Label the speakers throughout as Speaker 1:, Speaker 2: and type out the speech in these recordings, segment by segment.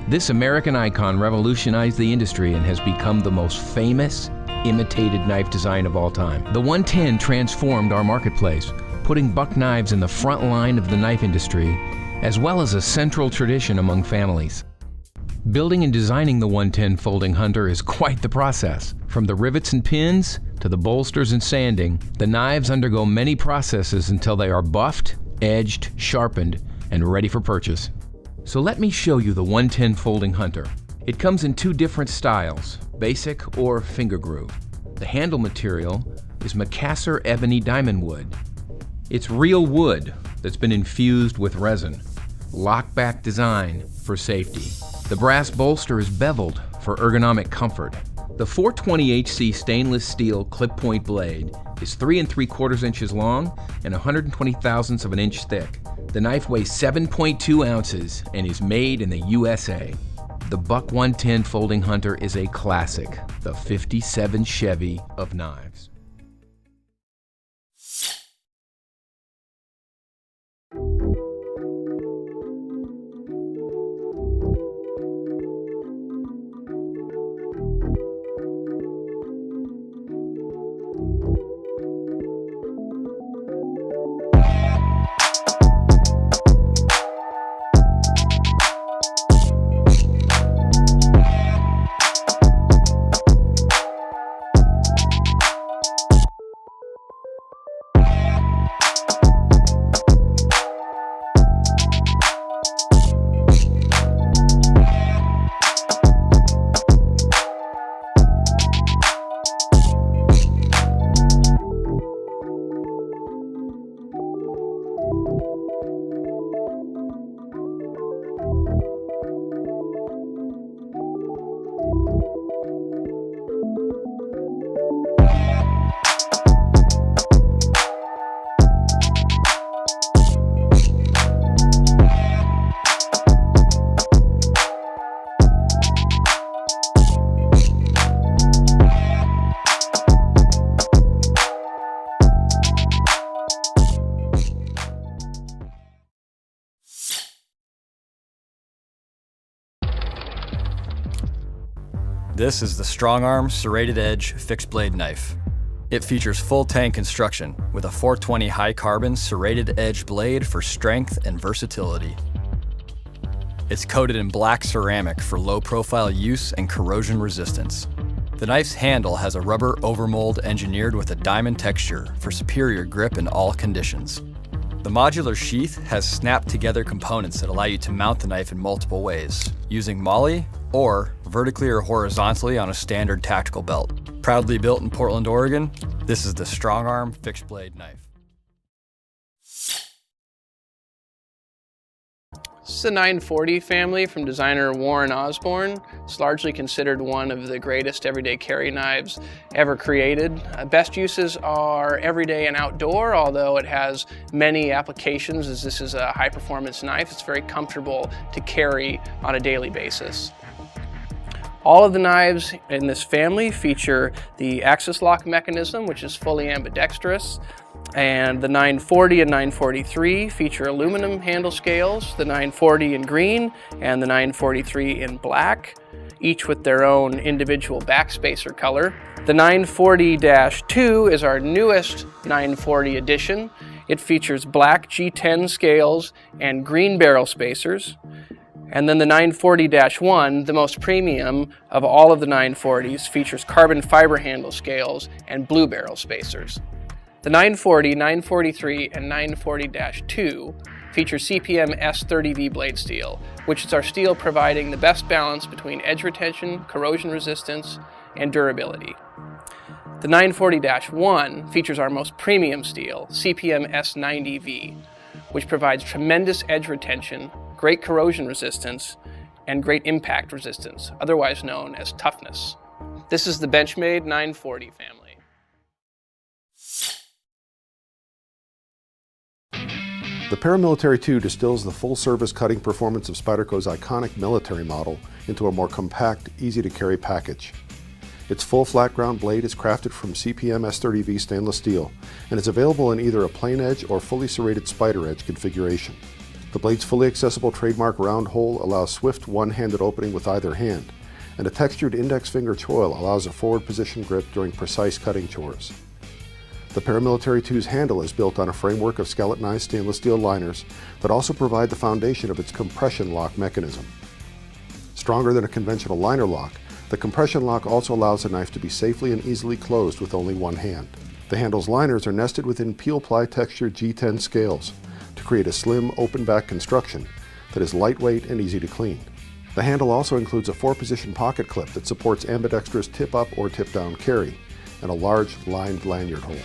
Speaker 1: This American icon revolutionized the industry and has become the most famous imitated knife design of all time. The 110 transformed our marketplace, putting buck knives in the front line of the knife industry, as well as a central tradition among families. Building and designing the 110 Folding Hunter is quite the process. From the rivets and pins to the bolsters and sanding, the knives undergo many processes until they are buffed, edged, sharpened, and ready for purchase. So let me show you the 110 Folding Hunter. It comes in two different styles, basic or finger groove. The handle material is Macassar ebony diamond wood. It's real wood that's been infused with resin. Lockback design for safety. The brass bolster is beveled for ergonomic comfort. The 420HC stainless steel clip point blade is 3 3/4 inches long and 120 thousandths of an inch thick. The knife weighs 7.2 ounces and is made in the USA. The Buck 110 Folding Hunter is a classic, the '57 Chevy of knives.
Speaker 2: This is the Strongarm Serrated Edge Fixed Blade Knife. It features full tang construction with a 420 high carbon serrated edge blade for strength and versatility. It's coated in black ceramic for low profile use and corrosion resistance. The knife's handle has a rubber overmold engineered with a diamond texture for superior grip in all conditions. The modular sheath has snapped together components that allow you to mount the knife in multiple ways, using MOLLE or vertically or horizontally on a standard tactical belt. Proudly built in Portland, Oregon, this is the Strongarm Fixed Blade Knife.
Speaker 3: This is the 940 family from designer Warren Osborne. It's largely considered one of the greatest everyday carry knives ever created. Best uses are everyday and outdoor, although it has many applications as this is a high performance knife. It's very comfortable to carry on a daily basis. All of the knives in this family feature the axis lock mechanism, which is fully ambidextrous. And the 940 and 943 feature aluminum handle scales, the 940 in green and the 943 in black, each with their own individual backspacer color. The 940-2 is our newest 940 edition. It features black G10 scales and green barrel spacers. And then the 940-1, the most premium of all of the 940s, features carbon fiber handle scales and blue barrel spacers. The 940, 943, and 940-2 feature CPM S30V blade steel, which is our steel providing the best balance between edge retention, corrosion resistance, and durability. The 940-1 features our most premium steel, CPM S90V, which provides tremendous edge retention, great corrosion resistance, and great impact resistance, otherwise known as toughness. This is the Benchmade 940 family.
Speaker 4: The Paramilitary 2 distills the full-service cutting performance of Spyderco's iconic military model into a more compact, easy-to-carry package. Its full flat ground blade is crafted from CPM S30V stainless steel and is available in either a plain edge or fully serrated spider edge configuration. The The blade's fully accessible trademark round hole allows swift one-handed opening with either hand, and a textured index finger choil allows a forward position grip during precise cutting chores. The Paramilitary 2's handle is built on a framework of skeletonized stainless steel liners that also provide the foundation of its compression lock mechanism. Stronger than a conventional liner lock, the compression lock also allows the knife to be safely and easily closed with only one hand. The handle's liners are nested within peel-ply textured G10 scales to create a slim, open-back construction that is lightweight and easy to clean. The handle also includes a 4-position pocket clip that supports ambidextrous tip-up or tip-down carry, and a large lined lanyard hole.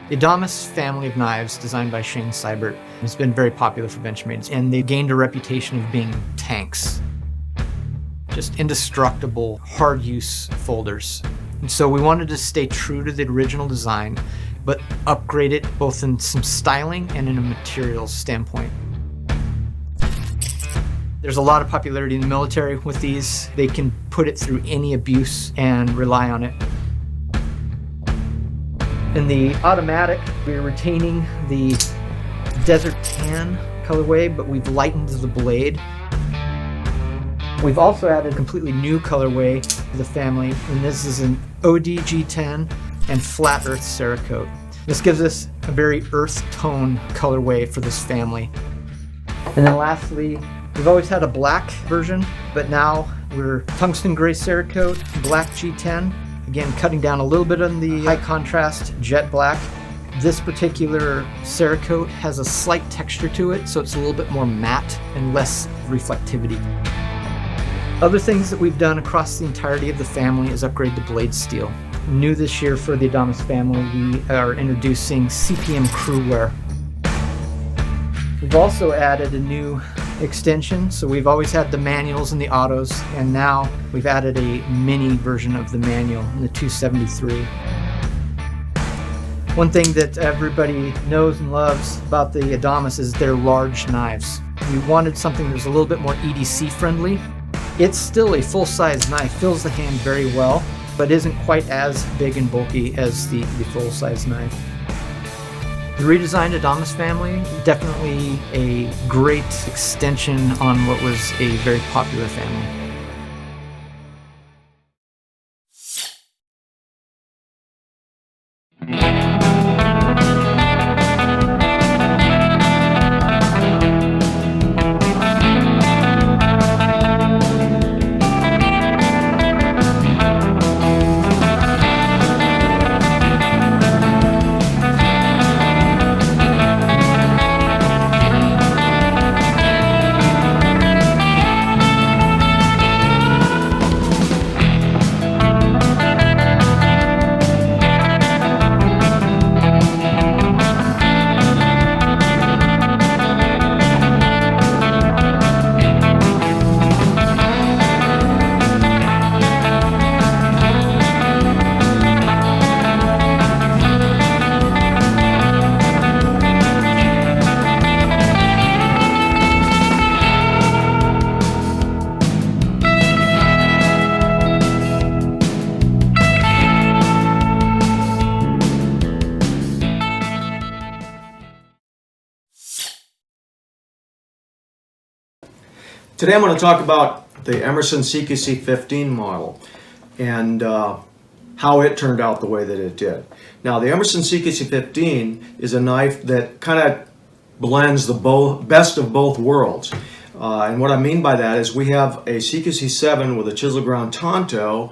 Speaker 5: The Adamas family of knives, designed by Shane Seibert, has been very popular for Benchmades, and they gained a reputation of being tanks. Just indestructible, hard-use folders. And so we wanted to stay true to the original design, but upgrade it both in some styling and in a materials standpoint. There's a lot of popularity in the military with these. They can put it through any abuse and rely on it. In the automatic, we're retaining the Desert Tan colorway, but we've lightened the blade. We've also added a completely new colorway to the family, and this is an OD-G10 and Flat Earth Cerakote. This gives us a very earth tone colorway for this family. And then lastly, we've always had a black version, but now we're tungsten gray Cerakote, black G10. Again, cutting down a little bit on the high contrast jet black. This particular Cerakote has a slight texture to it, so it's a little bit more matte and less reflectivity. Other things that we've done across the entirety of the family is upgrade the blade steel. New this year for the Adamas family, we are introducing CPM crew wear. We've also added a new extension, so we've always had the manuals and the autos, and now we've added a mini version of the manual in the 273. One thing that everybody knows and loves about the Adamas is their large knives. We wanted something that was a little bit more EDC friendly. It's still a full-size knife, fills the hand very well, but isn't quite as big and bulky as the full-size knife. The redesigned Adamas family, definitely a great extension on what was a very popular family.
Speaker 6: Today I'm going to talk about the Emerson CQC 15 model and how it turned out the way that it did. Now the Emerson CQC 15 is a knife that kind of blends the best of both worlds. And what I mean by that is we have a CQC 7 with a chisel ground Tonto,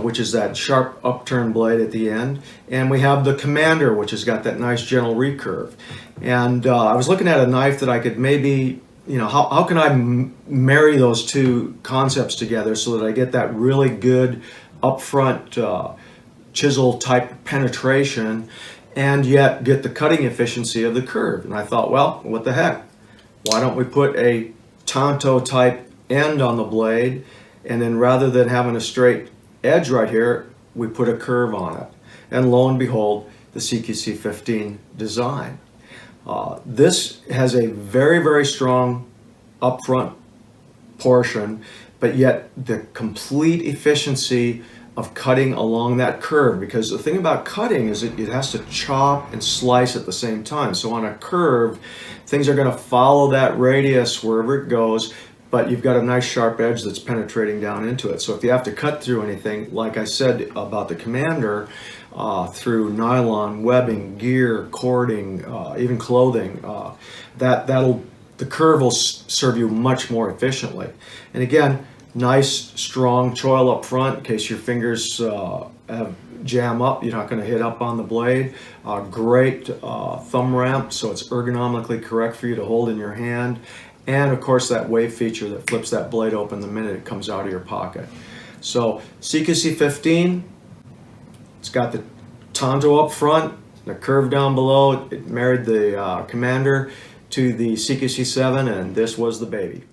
Speaker 6: which is that sharp upturned blade at the end, and we have the Commander, which has got that nice gentle recurve. And I was looking at a knife that I could maybe, how can I marry those two concepts together so that I get that really good upfront chisel type penetration and yet get the cutting efficiency of the curve. And I thought, well, what the heck? Why don't we put a Tonto type end on the blade, and then rather than having a straight edge right here, we put a curve on it. And lo and behold, the CQC 15 design. This has a very, very strong upfront portion, but yet the complete efficiency of cutting along that curve, because the thing about cutting is it has to chop and slice at the same time. So on a curve, things are going to follow that radius wherever it goes, but you've got a nice sharp edge that's penetrating down into it. So if you have to cut through anything, like I said about the Commander, through nylon, webbing, gear, cording, even clothing, the curve will serve you much more efficiently. And again, nice strong choil up front in case your fingers jam up, you're not going to hit up on the blade. Great thumb ramp, so it's ergonomically correct for you to hold in your hand. And of course that wave feature that flips that blade open the minute it comes out of your pocket. So CQC 15, it's got the Tonto up front, the curve down below. It married the Commander to the CQC 7, and this was the baby.